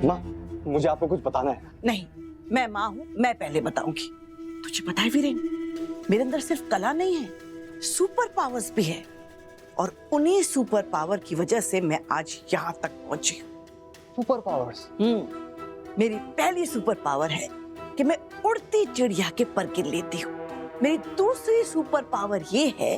माँ, मुझे आपको कुछ बताना है। नहीं, मैं माँ हूँ, मैं पहले बताऊंगी। तुझे पता है वीरेन, मेरे अंदर सिर्फ कला नहीं है, सुपर पावर्स भी है। और उन्हीं सुपर पावर की वजह से मैं आज यहाँ तक पहुंची हूँ। Super powers? मेरी पहली सुपर पावर है कि मैं उड़ती चिड़िया के पर गिन लेती हूँ। मेरी दूसरी सुपर पावर ये है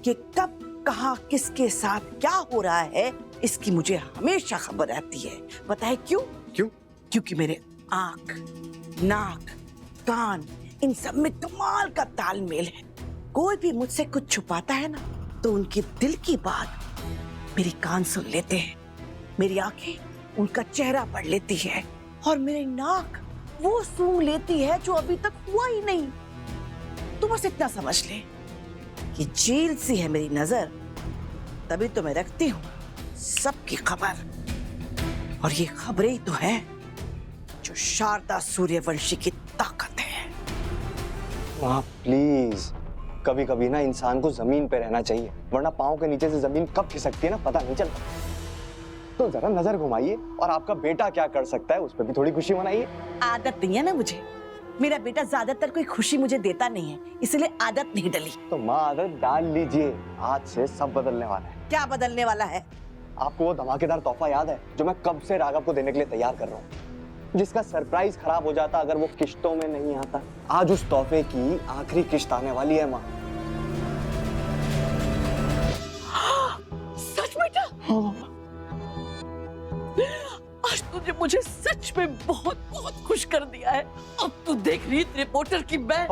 कि कब कहाँ किसके साथ क्या हो रहा है इसकी मुझे हमेशा खबर रहती है। पता है क्यों? क्यों? क्योंकि मेरे आंख, नाक, कान, इन सब में कमाल का तालमेल है। कोई भी मुझसे कुछ छुपाता है ना, तो उनके दिल की बात मेरी कान सुन लेते हैं, मेरी आंखें उनका चेहरा पढ़ लेती है, और मेरी नाक वो सूंघ लेती है जो अभी तक हुआ ही नहीं। तू बस इतना समझ ले कि झील सी है मेरी नजर, तभी तो मैं रखती हूँ सबकी खबर। और ये खबरें ही तो है जो शारदा सूर्यवंशी की ताकत है। माँ प्लीज, कभी कभी ना इंसान को जमीन पे रहना चाहिए, वरना पाँव के नीचे से जमीन कब खिसकती है ना पता नहीं चलता। तो जरा नजर घुमाइए और आपका बेटा क्या कर सकता है उस पर भी थोड़ी खुशी मनाइए। आदत नहीं है ना मुझे, मेरा बेटा ज्यादातर कोई खुशी मुझे देता नहीं है, इसलिए आदत नहीं डली। तो माँ आदत डाल लीजिए, आज से सब बदलने वाला है। क्या बदलने वाला है? आपको वो धमाकेदार तोहफा याद है जो मैं कब से राघव को देने के लिए तैयार कर रहा हूँ, जिसका सरप्राइज खराब हो जाता अगर वो किश्तों में नहीं आता। आज उस तोहफे की आखिरी किश्त आने वाली है माँ। सच बेटा? आज तुझे मुझे सच में बहुत बहुत खुश कर दिया है। अब तू देख रही रिपोर्टर की मैं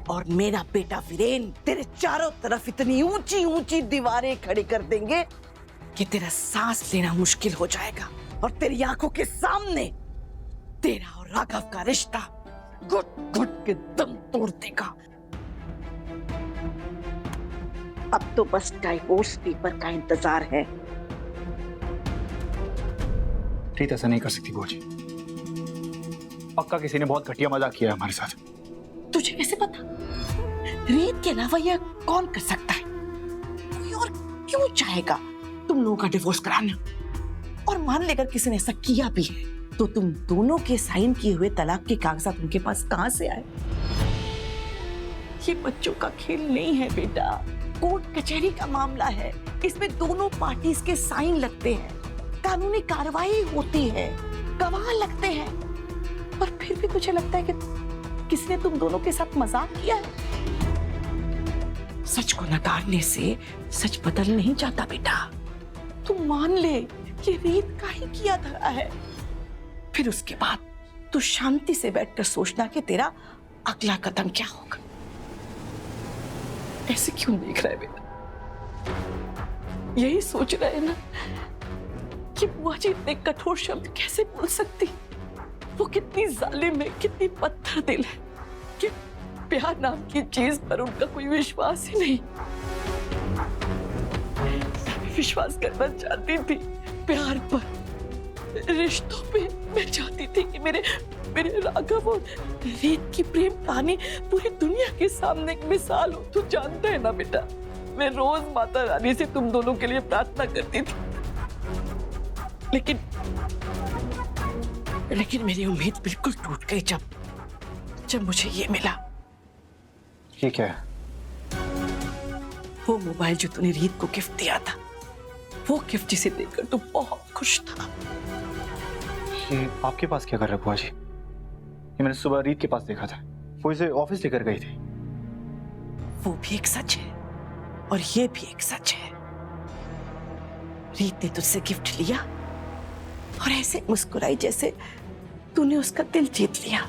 और मेरा बेटा वीरेन तेरे चारों तरफ इतनी ऊंची ऊंची दीवारें खड़ी कर देंगे कि तेरा सांस लेना मुश्किल हो जाएगा, और तेरी आंखों के सामने तेरा और राघव का रिश्ता घुट घुट के दम तोड़ देगा। अब तो बस डाइवोर्स पेपर का इंतजार है। रीत ऐसा नहीं कर सकती बुआ जी, पक्का किसी ने बहुत घटिया मजाक किया है हमारे साथ। तुझे कैसे पता? रीत के अलावा यह कौन कर सकता है? कोई और क्यों चाहेगा तुम लोगों का डिवोर्स कराना? और मान लेकर किसी ने ऐसा किया भी है, तो तुम दोनों के साइन किए हुए तलाक के कागजात उनके पास कहां से आए? ये बच्चों का खेल नहीं है बेटा, कोर्ट कचहरी का मामला है। इसमें दोनों पार्टीज के साइन लगते हैं, कानूनी कार्रवाई होती है, गवाह लगते हैं। पर फिर भी तुझे लगता है कि किसी ने तुम दोनों के साथ मजाक किया है? सच को नकारने से सच बदल नहीं जाता बेटा। तू मान ले कि रीत का ही किया धरा है, फिर उसके बाद तू शांति से बैठकर सोचना कि तेरा अगला कदम क्या होगा। ऐसे क्यों देख रहा है बेटा? यही सोच रहा है ना कि बुआ जी इतने कठोर शब्द कैसे बोल सकती? वो कितनी जालिम है, कितनी पत्थर दिल है कि प्यार नाम की चीज पर उनका कोई विश्वास ही नहीं। मैं विश्वास करना चाहती थी प्यार पर, रिश्तों पे। मैं चाहती थी कि मेरे राघव और रीत की प्रेम कहानी पूरी दुनिया के सामने एक मिसाल हो। तू जानता है ना बेटा, मैं रोज माता रानी से तुम दोनों के लिए प्रार्थना करती थी, लेकिन मेरी उम्मीद बिल्कुल टूट गई जब मुझे ये मिला। ये क्या है? वो मोबाइल जो तूने रीत को गिफ्ट दिया था, वो गिफ्ट जिसे देखकर तू बहुत खुश था। ये आपके पास क्या कर रहा है बुआ जी? ये मैंने सुबह रीत के पास देखा था, वो इसे ऑफिस लेकर गई थी। वो भी एक सच है और ये भी एक सच है। रीत ने तुझसे गिफ्ट लिया और ऐसे मुस्कुराई जैसे तूने उसका दिल जीत लिया।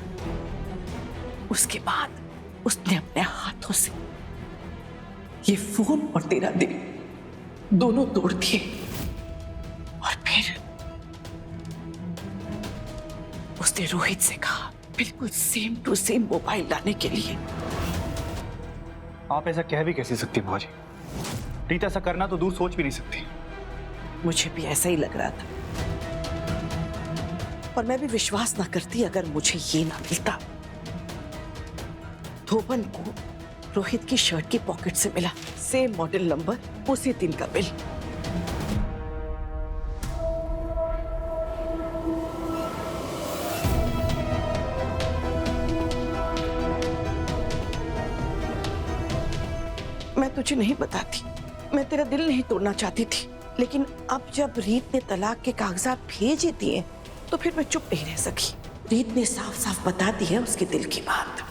उसके बाद उसने अपने हाथों से ये फोन और तेरा दिल दोनों तोड़ दिए, और फिर उसने रोहित से कहा बिल्कुल सेम टू सेम मोबाइल लाने के लिए। आप ऐसा कह भी कैसे सकती बुआ जी? रीत ऐसा करना तो दूर सोच भी नहीं सकती। मुझे भी ऐसा ही लग रहा था, और मैं भी विश्वास ना करती अगर मुझे ये ना मिलता। धोबन को रोहित की शर्ट की पॉकेट से मिला सेम मॉडल नंबर, उसी दिन का बिल। मैं तुझे नहीं बताती, मैं तेरा दिल नहीं तोड़ना चाहती थी, लेकिन अब जब रीत ने तलाक के कागजात भेज ही दिए तो फिर मैं चुप नहीं रह सकी। रीत ने साफ साफ बता दी है उसके दिल की बात।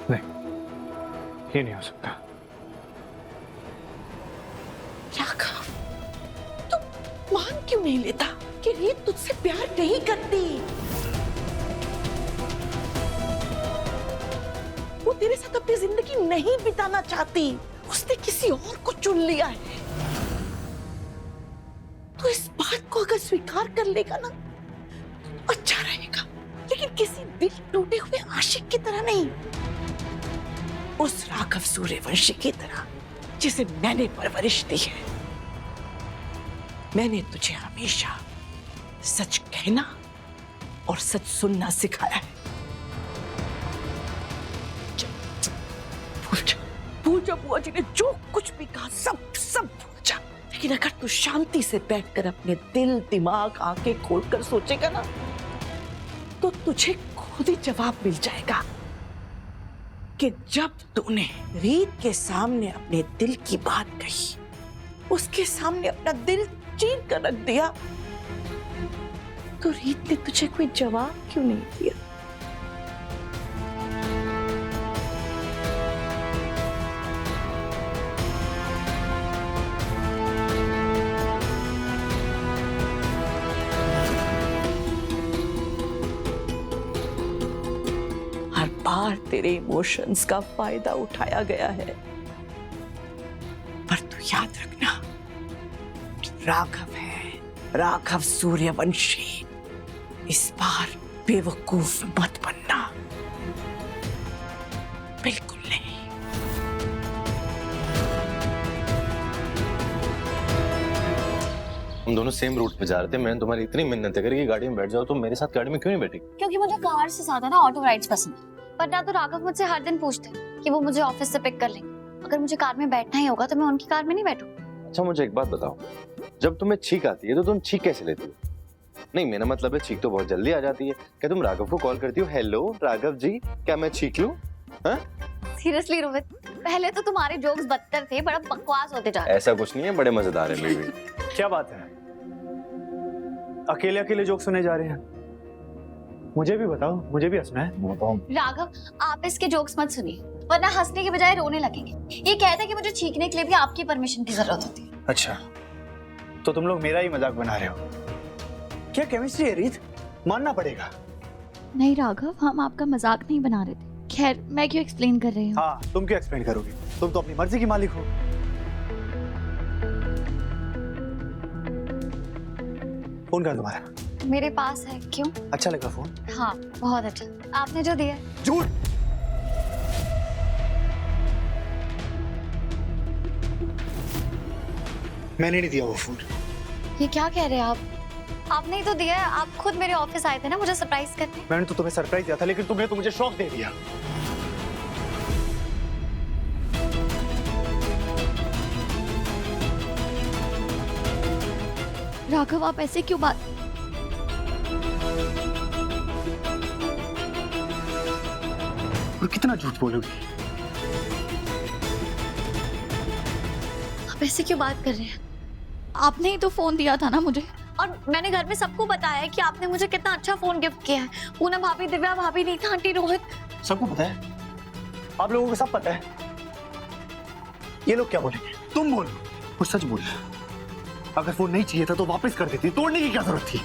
नहीं, ये नहीं हो सकता। राघव, तू मान क्यों नहीं लेता कि रीत तुझसे प्यार नहीं करती? वो तेरे साथ अपनी जिंदगी नहीं बिताना चाहती, उसने किसी और को चुन लिया है। तो इस बात को अगर स्वीकार कर लेगा ना, अच्छा रहेगा, लेकिन किसी दिल टूटे हुए आशिक की तरह नहीं, उस राघव सूर्यवंशी की तरह जिसे मैंने परवरिश दी है। मैंने तुझे हमेशा सच कहना और सच सुनना सिखाया है। भूल जा बुआ जी ने जो कुछ भी कहा, सब भूल जा। लेकिन अगर तू शांति से बैठकर अपने दिल, दिमाग, आंखें खोलकर सोचेगा ना, तो तुझे खुद ही जवाब मिल जाएगा कि जब तूने रीत के सामने अपने दिल की बात कही, उसके सामने अपना दिल चीर कर रख दिया, तो रीत ने तुझे कोई जवाब क्यों नहीं दिया? हर बार तेरे इमोशंस का फायदा उठाया गया है, पर तू याद रखना, राघव है, राघव सूर्यवंशी। इस बार बेवकूफ मत बनना, बिल्कुल नहीं। हम दोनों सेम रूट पे जा रहे थे, मैंने तुम्हारी इतनी मिन्नतें करी कि गाड़ी में बैठ जाओ, तुम मेरे साथ गाड़ी में क्यों नहीं बैठी? क्योंकि मुझे कार से ज्यादा ना ऑटो राइड्स पसंद है। वरना तो राघव मुझसे हर दिन पूछते हैं कि वो मुझे ऑफिस से पिक कर लेंगे। अगर मुझे कार में बैठना ही होगा तो मैं उनकी कार में नहीं बैठूं। अच्छा मुझे एक बात बताओ, जब तुम्हें छींक आती है तो तुम छींक कैसे लेती हो? नहीं मेरा मतलब है छींक तो बहुत जल्दी आ जाती है। क्या तुम राघव को कॉल करती हो, हेलो राघव जी क्या मैं छींक लूं? सीरियसली रोहित, पहले तो तुम्हारे जोक्स बदतर थे, बड़ा बकवास होते जा रहे। ऐसा कुछ नहीं है, बड़े मजेदार है मेरी। क्या बात है, अकेले अकेले जोक सुने जा रहे हैं? मुझे भी बताओ, मुझे भी हंसना है। राघव, आप इसके जोक्स मत सुनिए, वरना हंसने के बजाय रोने लगेंगे। ये कहता है कि मुझे छींकने के लिए भी आपकी परमिशन की जरूरत होती है। अच्छा, तो तुम लोग मेरा ही मजाक बना रहे हो? क्या केमिस्ट्री है रीत, मानना पड़ेगा। नहीं राघव, हम आपका मजाक नहीं बना रहे थे। खैर मैं क्यों एक्सप्लेन कर रही हूँ? हाँ, तुम क्यों एक्सप्लेन करोगे? तुम तो अपनी मर्जी की मालिक हो। फोन कहाँ तुम्हारा? मेरे पास है। क्यों? अच्छा लगा फोन? हाँ बहुत अच्छा, आपने जो दिया। झूठ। मैंने नहीं दिया वो फोन। ये क्या कह रहे हैं आप? आपने ही तो दिया है, आप खुद मेरे ऑफिस आए थे ना मुझे सरप्राइज करने। मैंने तो तुम्हें सरप्राइज दिया था, लेकिन तुमने तो मुझे शॉक दे दिया। राघव आप ऐसे क्यों बात? और कितना झूठ बोलोगी? आप ऐसे क्यों बात कर रहे हैं? आपने ही तो फोन दिया था ना मुझे, और मैंने घर में सबको बताया है कि आपने मुझे कितना अच्छा फोन गिफ्ट किया है। पूनम भाभी, दिव्या भाभी, नीता आंटी, रोहित, सबको पता है, आप लोगों को सब पता है। ये लोग क्या बोलेंगे? तुम बोलो, वो सच बोल। अगर फोन नहीं चाहिए था तो वापस कर देती, तोड़ने की क्या जरूरत थी?